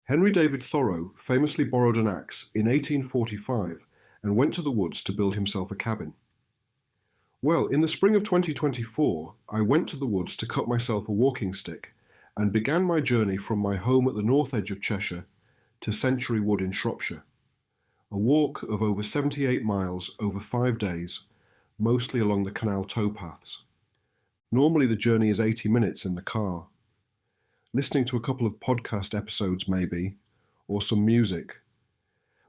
Henry David Thoreau famously borrowed an axe in 1845 and went to the woods to build himself a cabin. Well, in the spring of 2024, I went to the woods to cut myself a walking stick and began my journey from my home at the north edge of Cheshire to Century Wood in Shropshire. A walk of over 78 miles over 5 days, mostly along the Canal towpaths. Normally the journey is 80 minutes in the car. Listening to a couple of podcast episodes maybe, or some music.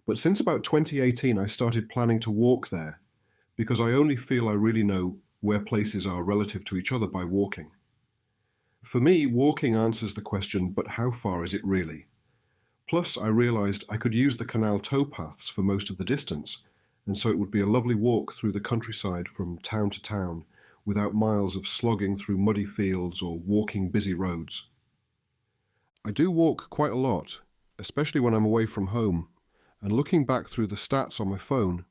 But since about 2018 I started planning to walk there, because I only feel I really know where places are relative to each other by walking. For me, walking answers the question, but how far is it really? Plus, I realised I could use the canal towpaths for most of the distance, and so it would be a lovely walk through the countryside from town to town, without miles of slogging through muddy fields or walking busy roads. I do walk quite a lot, especially when I'm away from home, and looking back through the stats on my phone,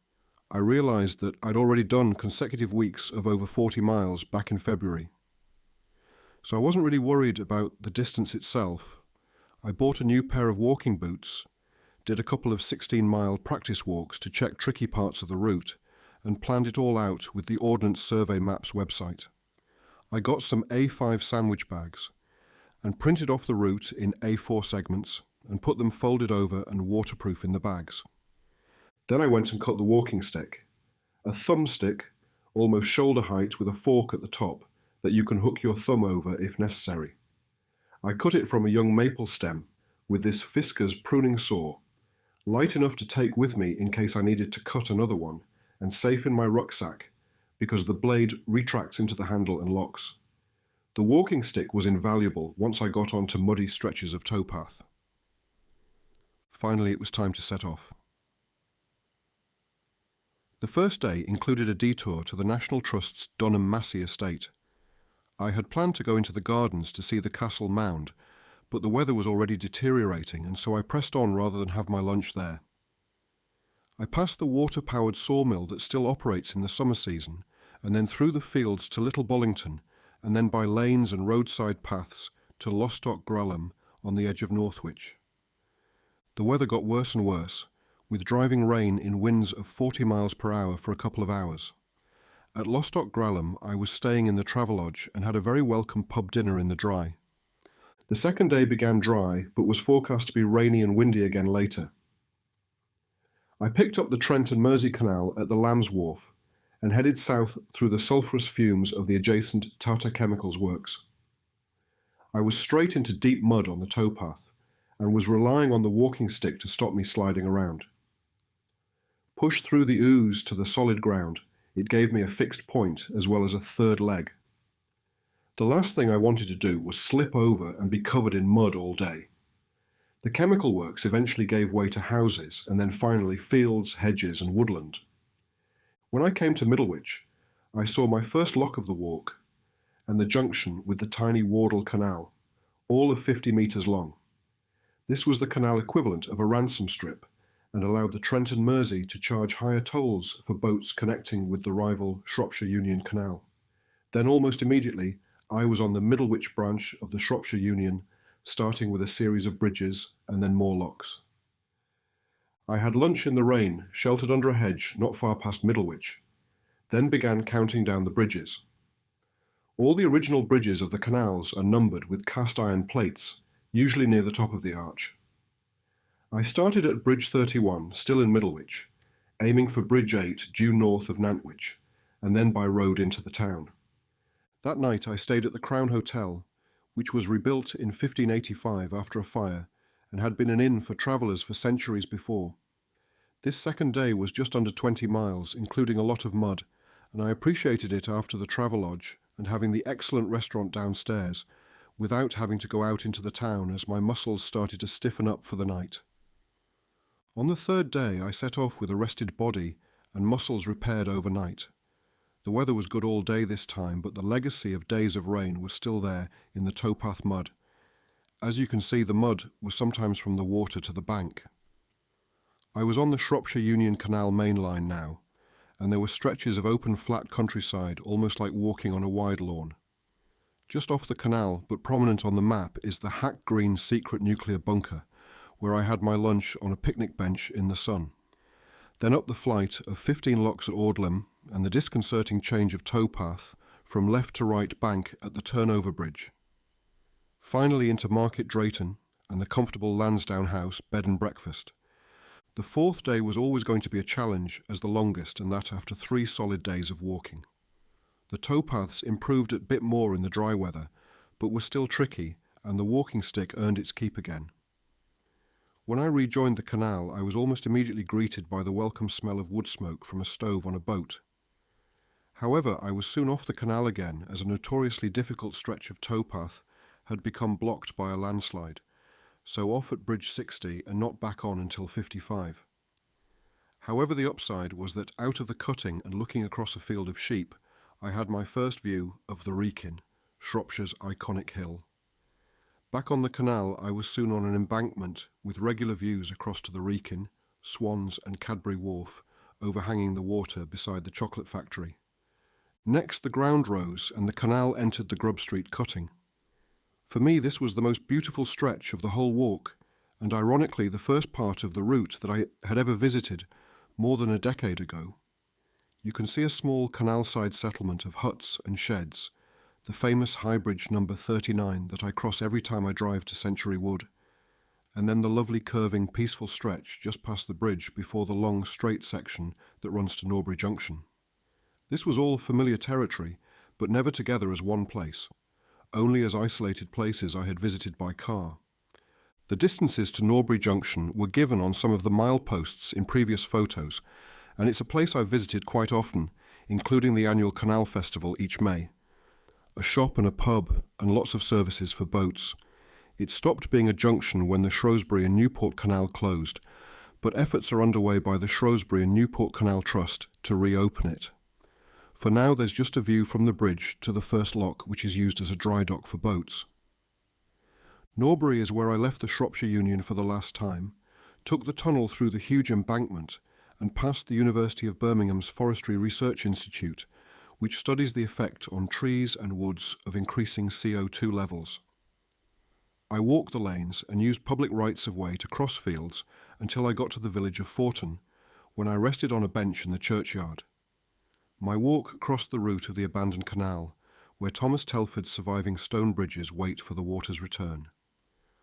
I realised that I'd already done consecutive weeks of over 40 miles back in February. So I wasn't really worried about the distance itself. I bought a new pair of walking boots, did a couple of 16-mile practice walks to check tricky parts of the route, and planned it all out with the Ordnance Survey Maps website. I got some A5 sandwich bags and printed off the route in A4 segments and put them folded over and waterproof in the bags. Then I went and cut the walking stick, a thumbstick, almost shoulder height with a fork at the top that you can hook your thumb over if necessary. I cut it from a young maple stem with this Fisker's pruning saw, light enough to take with me in case I needed to cut another one, and safe in my rucksack because the blade retracts into the handle and locks. The walking stick was invaluable once I got onto muddy stretches of towpath. Finally, it was time to set off. The first day included a detour to the National Trust's Dunham Massey estate. I had planned to go into the gardens to see the castle mound, but the weather was already deteriorating, and so I pressed on rather than have my lunch there. I passed the water-powered sawmill that still operates in the summer season, and then through the fields to Little Bollington, and then by lanes and roadside paths to Lostock Gralham on the edge of Northwich. The weather got worse and worse, with driving rain in winds of 40 miles per hour for a couple of hours. At Lostock Gralham, I was staying in the Travelodge and had a very welcome pub dinner in the dry. The second day began dry, but was forecast to be rainy and windy again later. I picked up the Trent and Mersey Canal at the Lambs Wharf and headed south through the sulphurous fumes of the adjacent Tata Chemicals works. I was straight into deep mud on the towpath and was relying on the walking stick to stop me sliding around. Pushed through the ooze to the solid ground, it gave me a fixed point as well as a third leg. The last thing I wanted to do was slip over and be covered in mud all day. The chemical works eventually gave way to houses and then finally fields, hedges and woodland. When I came to Middlewich, I saw my first lock of the walk and the junction with the tiny Wardle Canal, all of 50 metres long. This was the canal equivalent of a ransom strip and allowed the Trent and Mersey to charge higher tolls for boats connecting with the rival Shropshire Union Canal. Then almost immediately, I was on the Middlewich branch of the Shropshire Union, starting with a series of bridges and then more locks. I had lunch in the rain, sheltered under a hedge not far past Middlewich, then began counting down the bridges. All the original bridges of the canals are numbered with cast iron plates, usually near the top of the arch. I started at Bridge 31, still in Middlewich, aiming for Bridge 8 due north of Nantwich, and then by road into the town. That night I stayed at the Crown Hotel, which was rebuilt in 1585 after a fire, and had been an inn for travellers for centuries before. This second day was just under 20 miles, including a lot of mud, and I appreciated it after the Travelodge and having the excellent restaurant downstairs, without having to go out into the town as my muscles started to stiffen up for the night. On the third day I set off with a rested body and muscles repaired overnight. The weather was good all day this time, but the legacy of days of rain was still there in the towpath mud. As you can see, the mud was sometimes from the water to the bank. I was on the Shropshire Union Canal main line now, and there were stretches of open flat countryside, almost like walking on a wide lawn. Just off the canal, but prominent on the map, is the Hack Green secret nuclear bunker, where I had my lunch on a picnic bench in the sun. Then up the flight of 15 locks at Audlem and the disconcerting change of towpath from left to right bank at the Turnover Bridge. Finally into Market Drayton and the comfortable Lansdowne House bed and breakfast. The fourth day was always going to be a challenge as the longest, and that after 3 solid days of walking. The towpaths improved a bit more in the dry weather, but were still tricky, and the walking stick earned its keep again. When I rejoined the canal, I was almost immediately greeted by the welcome smell of wood smoke from a stove on a boat. However, I was soon off the canal again, as a notoriously difficult stretch of towpath had become blocked by a landslide, so off at Bridge 60 and not back on until 55. However, the upside was that out of the cutting and looking across a field of sheep, I had my first view of the Wrekin, Shropshire's iconic hill. Back on the canal, I was soon on an embankment with regular views across to the Wrekin, Swans and Cadbury Wharf, overhanging the water beside the chocolate factory. Next the ground rose and the canal entered the Grub Street cutting. For me, this was the most beautiful stretch of the whole walk, and ironically the first part of the route that I had ever visited more than a decade ago. You can see a small canal-side settlement of huts and sheds, the famous High Bridge number 39 that I cross every time I drive to Century Wood, and then the lovely curving peaceful stretch just past the bridge before the long straight section that runs to Norbury Junction. This was all familiar territory, but never together as one place, only as isolated places I had visited by car. The distances to Norbury Junction were given on some of the mileposts in previous photos, and it's a place I've visited quite often, including the annual Canal Festival each May. A shop and a pub, and lots of services for boats. It stopped being a junction when the Shrewsbury and Newport Canal closed, but efforts are underway by the Shrewsbury and Newport Canal Trust to reopen it. For now there's just a view from the bridge to the first lock, which is used as a dry dock for boats. Norbury is where I left the Shropshire Union for the last time, took the tunnel through the huge embankment and past the University of Birmingham's Forestry Research Institute, which studies the effect on trees and woods of increasing CO2 levels. I walked the lanes and used public rights of way to cross fields until I got to the village of Forton, when I rested on a bench in the churchyard. My walk crossed the route of the abandoned canal, where Thomas Telford's surviving stone bridges wait for the water's return.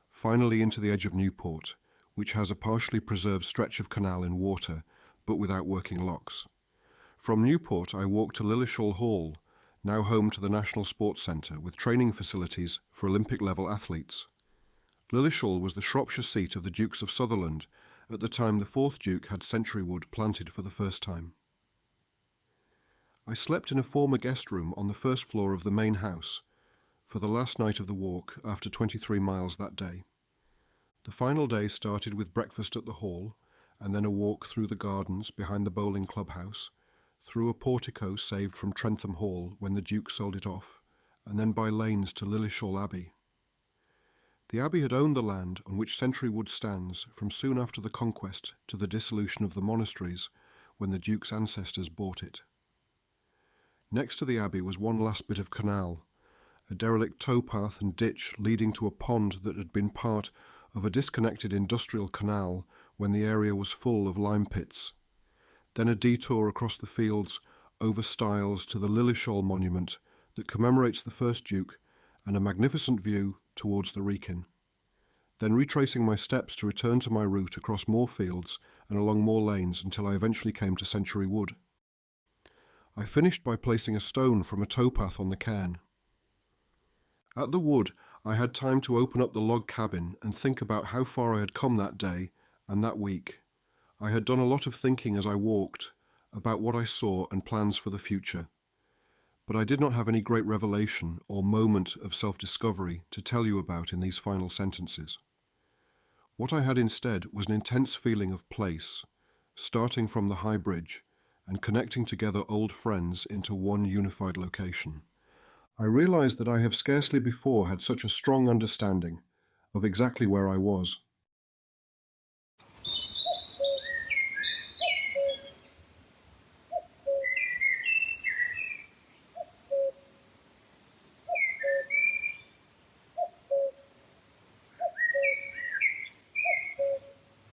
Finally into the edge of Newport, which has a partially preserved stretch of canal in water, but without working locks. From Newport I walked to Lillishall Hall, now home to the National Sports Centre, with training facilities for Olympic-level athletes. Lillishall was the Shropshire seat of the Dukes of Sutherland, at the time the 4th Duke had Century Wood planted for the first time. I slept in a former guest room on the first floor of the main house for the last night of the walk after 23 miles that day. The final day started with breakfast at the hall and then a walk through the gardens behind the bowling clubhouse, through a portico saved from Trentham Hall when the Duke sold it off, and then by lanes to Lillishall Abbey. The Abbey had owned the land on which Century Wood stands from soon after the conquest to the dissolution of the monasteries when the Duke's ancestors bought it. Next to the Abbey was one last bit of canal, a derelict towpath and ditch leading to a pond that had been part of a disconnected industrial canal when the area was full of lime pits. Then a detour across the fields over stiles to the Lillishall monument that commemorates the first Duke, and a magnificent view towards the Wrekin. Then retracing my steps to return to my route across more fields and along more lanes until I eventually came to Century Wood. I finished by placing a stone from a towpath on the cairn. At the wood, I had time to open up the log cabin and think about how far I had come that day and that week. I had done a lot of thinking as I walked about what I saw and plans for the future. But I did not have any great revelation or moment of self-discovery to tell you about in these final sentences. What I had instead was an intense feeling of place, starting from the High Bridge and connecting together old friends into one unified location. I realized that I have scarcely before had such a strong understanding of exactly where I was.